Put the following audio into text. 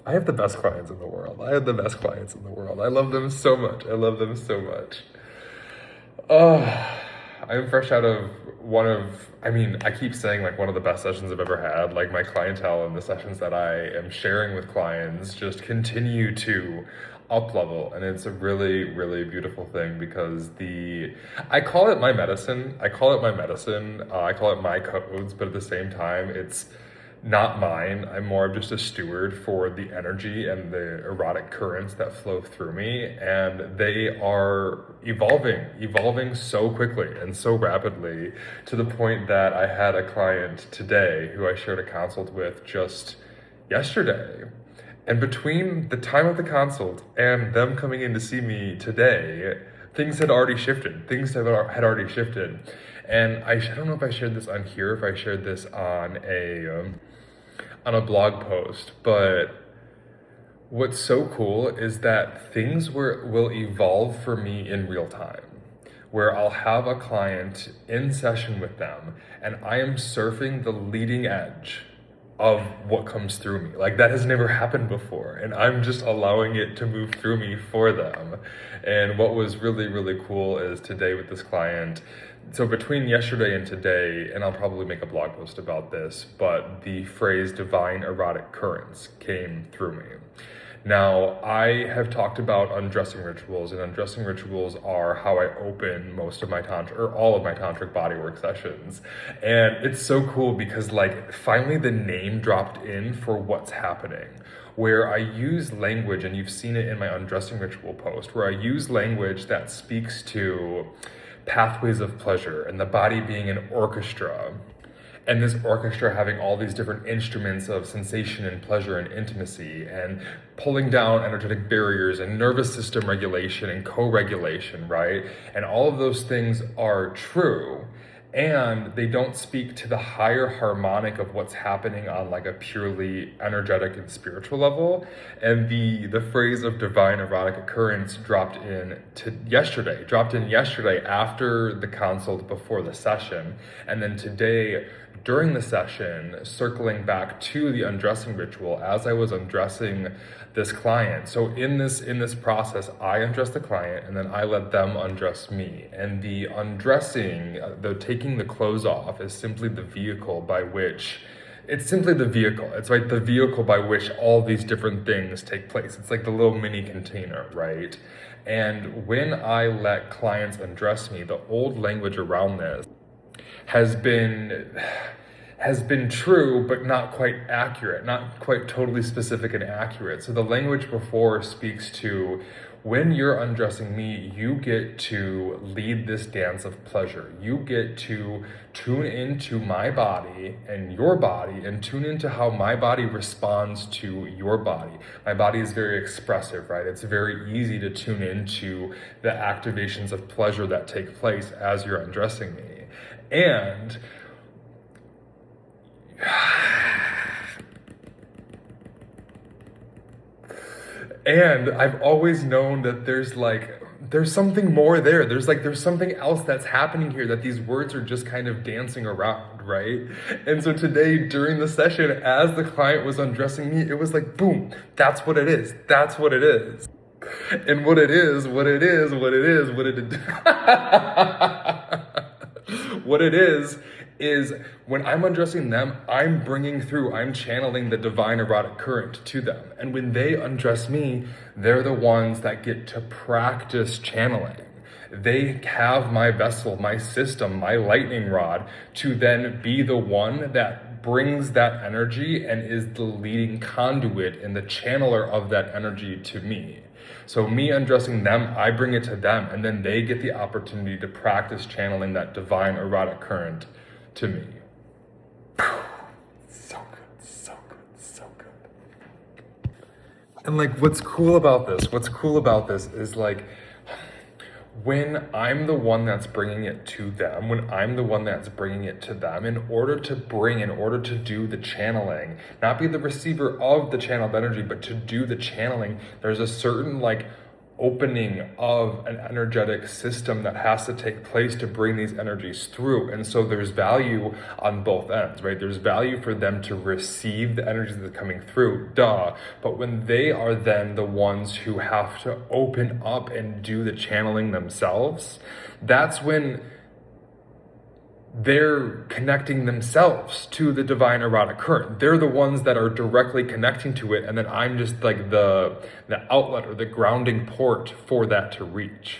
I have the best clients in the world. I have the best clients in the world. I love them so much. I love them so much. I'm fresh out of I keep saying like one of the best sessions I've ever had. Like my clientele and the sessions that I am sharing with clients just continue to up level. And it's a really, really beautiful thing because I call it my medicine. I call it my medicine. I call it my codes, but at the same time, it's not mine. I'm more of just a steward for the energy and the erotic currents that flow through me. And they are evolving so quickly and so rapidly to the point that I had a client today who I shared a consult with just yesterday. And between the time of the consult and them coming in to see me today, things had already shifted. Had already shifted. And I don't know if I shared this on here, if I shared this on a blog post, but what's so cool is that things will evolve for me in real time, where I'll have a client in session with them and I am surfing the leading edge of what comes through me. Like that has never happened before, and I'm just allowing it to move through me for them. And what was really, really cool is today with this client, so between yesterday and today, and I'll probably make a blog post about this, but the phrase divine erotic currents came through me. Now, I have talked about undressing rituals, and undressing rituals are how I open most of my tantra, or all of my tantric bodywork sessions. And it's so cool because like finally the name dropped in for what's happening, where I use language, and you've seen it in my undressing ritual post, where I use language that speaks to pathways of pleasure and the body being an orchestra. And this orchestra having all these different instruments of sensation and pleasure and intimacy and pulling down energetic barriers and nervous system regulation and co-regulation, right? And all of those things are true. And they don't speak to the higher harmonic of what's happening on like a purely energetic and spiritual level. And the phrase of divine erotic occurrence dropped in yesterday after the consult before the session. And then today during the session, circling back to the undressing ritual as I was undressing this client. So in this process, I undress the client and then I let them undress me. And the undressing, the taking the clothes off is simply the vehicle by which it's simply the vehicle. It's like the vehicle by which all these different things take place. It's like the little mini container, right? And when I let clients undress me, the old language around this has been true, but not quite accurate, not quite totally specific and accurate. So the language before speaks to when you're undressing me, you get to lead this dance of pleasure. You get to tune into my body and tune into how my body responds to your body. My body is very expressive, right? It's very easy to tune into the activations of pleasure that take place as you're undressing me. And I've always known that there's something more there. There's something else that's happening here, that these words are just kind of dancing around, right? And so today during the session, as the client was undressing me, it was like, boom, that's what it is. That's what it is. And what it is, what it is, what it is, what it is. What it is when I'm undressing them, I'm channeling the divine erotic current to them. And when they undress me, they're the ones that get to practice channeling. They have my vessel, my system, my lightning rod to then be the one that brings that energy and is the leading conduit and the channeler of that energy to me. So me undressing them, I bring it to them, and then they get the opportunity to practice channeling that divine erotic current to me. So good, so good, so good. And like, what's cool about this is like, when I'm the one that's bringing it to them, when I'm the one that's bringing it to them, in order to do the channeling, not be the receiver of the channeled energy, but to do the channeling, there's a certain like opening of an energetic system that has to take place to bring these energies through. And so there's value on both ends, right? There's value for them to receive the energies that are coming through, duh. But when they are then the ones who have to open up and do the channeling themselves, that's when they're connecting themselves to the divine erotic current. They're the ones that are directly connecting to it, and then I'm just like the outlet or the grounding port for that to reach.